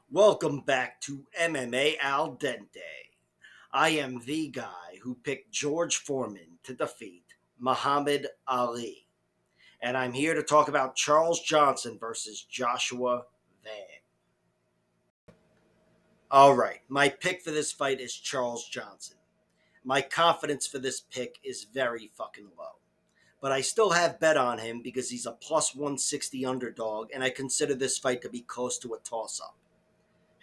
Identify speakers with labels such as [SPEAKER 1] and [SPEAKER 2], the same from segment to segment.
[SPEAKER 1] Welcome back to MMA Al Dente. I am the guy who picked George Foreman to defeat Muhammad Ali. And I'm here to talk about Charles Johnson versus Joshua Van. All right, my pick for this fight is Charles Johnson. My confidence for this pick is very fucking low. But I still have bet on him because he's a plus 160 underdog, and I consider this fight to be close to a toss up.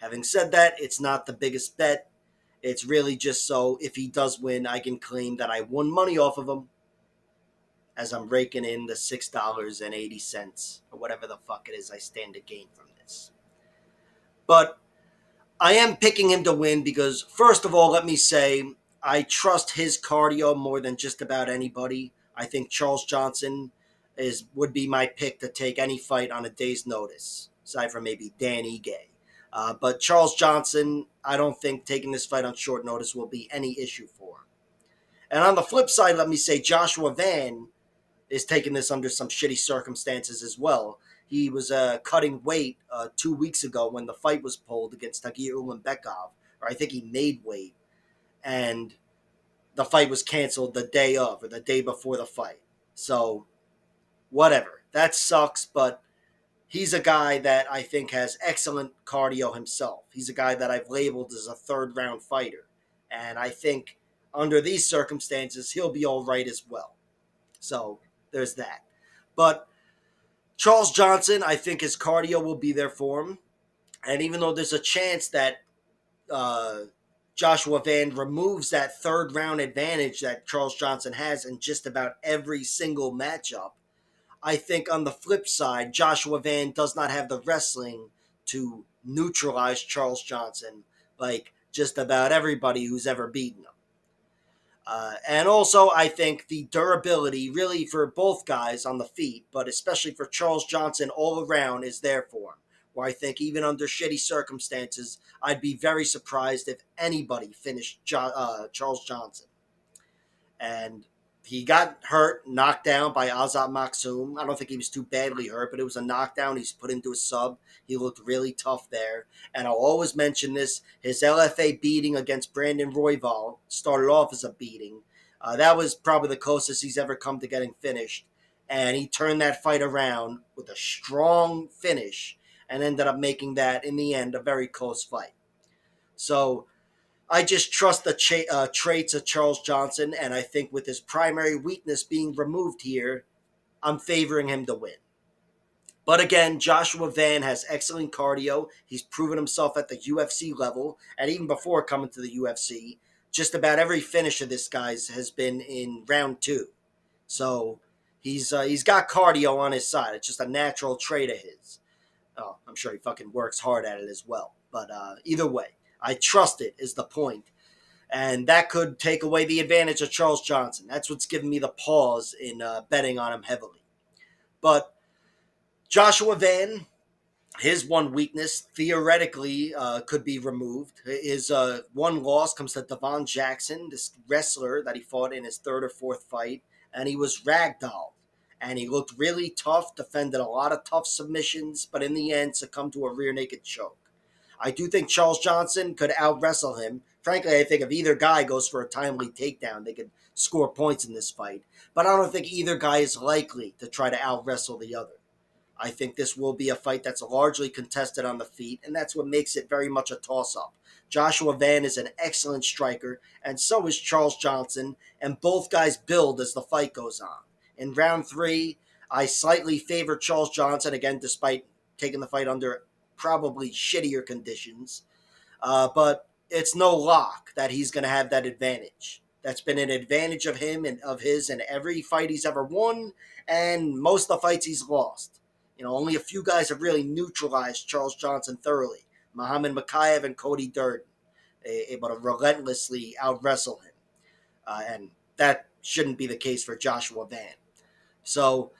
[SPEAKER 1] Having said that, it's not the biggest bet. It's really just so if he does win, I can claim that I won money off of him as I'm raking in the $6.80 or whatever the fuck it is I stand to gain from this. But I am picking him to win because, first of all, let me say I trust his cardio more than just about anybody. I think Charles Johnson would be my pick to take any fight on a day's notice, aside from maybe Dan Ige. But Charles Johnson, I don't think taking this fight on short notice will be any issue for him. And on the flip side, let me say Joshua Van is taking this under some shitty circumstances as well. He was cutting weight 2 weeks ago when the fight was pulled against Tagir Ulanbekov, or I think he made weight, and the fight was canceled the day of or the day before the fight. So, whatever. That sucks, but he's a guy that I think has excellent cardio himself. He's a guy that I've labeled as a third round fighter. And I think under these circumstances, he'll be all right as well. So there's that. But Charles Johnson, I think his cardio will be there for him. And even though there's a chance that Joshua Van removes that third round advantage that Charles Johnson has in just about every single matchup, I think on the flip side, Joshua Van does not have the wrestling to neutralize Charles Johnson like just about everybody who's ever beaten him. And also, I think the durability, really for both guys on the feet, but especially for Charles Johnson all around, is there for him. Where I think even under shitty circumstances, I'd be very surprised if anybody finished Charles Johnson. And he got hurt, knocked down by Azat Maksum. I don't think he was too badly hurt, but it was a knockdown. He's put into a sub. He looked really tough there. And I'll always mention this. His LFA beating against Brandon Royval started off as a beating. That was probably the closest he's ever come to getting finished. And he turned that fight around with a strong finish and ended up making that, in the end, a very close fight. So I just trust the traits of Charles Johnson, and I think with his primary weakness being removed here, I'm favoring him to win. But again, Joshua Van has excellent cardio. He's proven himself at the UFC level, and even before coming to the UFC, just about every finish of this guy's has been in round two. So he's got cardio on his side. It's just a natural trait of his. Oh, I'm sure he fucking works hard at it as well. But either way, I trust it is the point. And that could take away the advantage of Charles Johnson. That's what's giving me the pause in betting on him heavily. But Joshua Van, his one weakness theoretically could be removed. His one loss comes to Devon Jackson, this wrestler that he fought in his third or fourth fight, and he was ragdolled. And he looked really tough, defended a lot of tough submissions, but in the end succumbed to a rear naked choke. I do think Charles Johnson could out-wrestle him. Frankly, I think if either guy goes for a timely takedown, they could score points in this fight. But I don't think either guy is likely to try to out-wrestle the other. I think this will be a fight that's largely contested on the feet, and that's what makes it very much a toss-up. Joshua Van is an excellent striker, and so is Charles Johnson, and both guys build as the fight goes on. In round three, I slightly favor Charles Johnson, again, despite taking the fight under probably shittier conditions. But it's no lock that he's going to have that advantage. That's been an advantage of him and of his in every fight he's ever won, and most of the fights he's lost. Only a few guys have really neutralized Charles Johnson thoroughly. Muhammad Makayev and Cody Durden, able to relentlessly out-wrestle him. And that shouldn't be the case for Joshua Van. So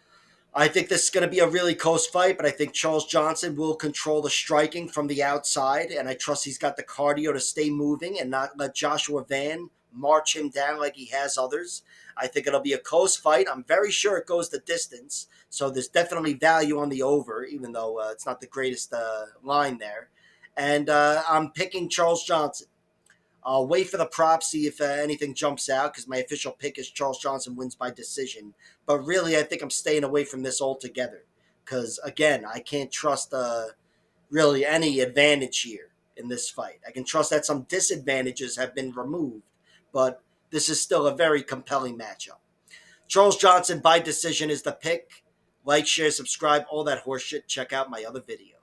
[SPEAKER 1] I think this is going to be a really close fight, but I think Charles Johnson will control the striking from the outside, and I trust he's got the cardio to stay moving and not let Joshua Van march him down like he has others. I think it'll be a close fight. I'm very sure it goes the distance, so there's definitely value on the over, even though it's not the greatest line there. And I'm picking Charles Johnson. I'll wait for the props, see if anything jumps out, because my official pick is Charles Johnson wins by decision. But really, I think I'm staying away from this altogether. Because, again, I can't trust really any advantage here in this fight. I can trust that some disadvantages have been removed, but this is still a very compelling matchup. Charles Johnson by decision is the pick. Like, share, subscribe, all that horseshit. Check out my other videos.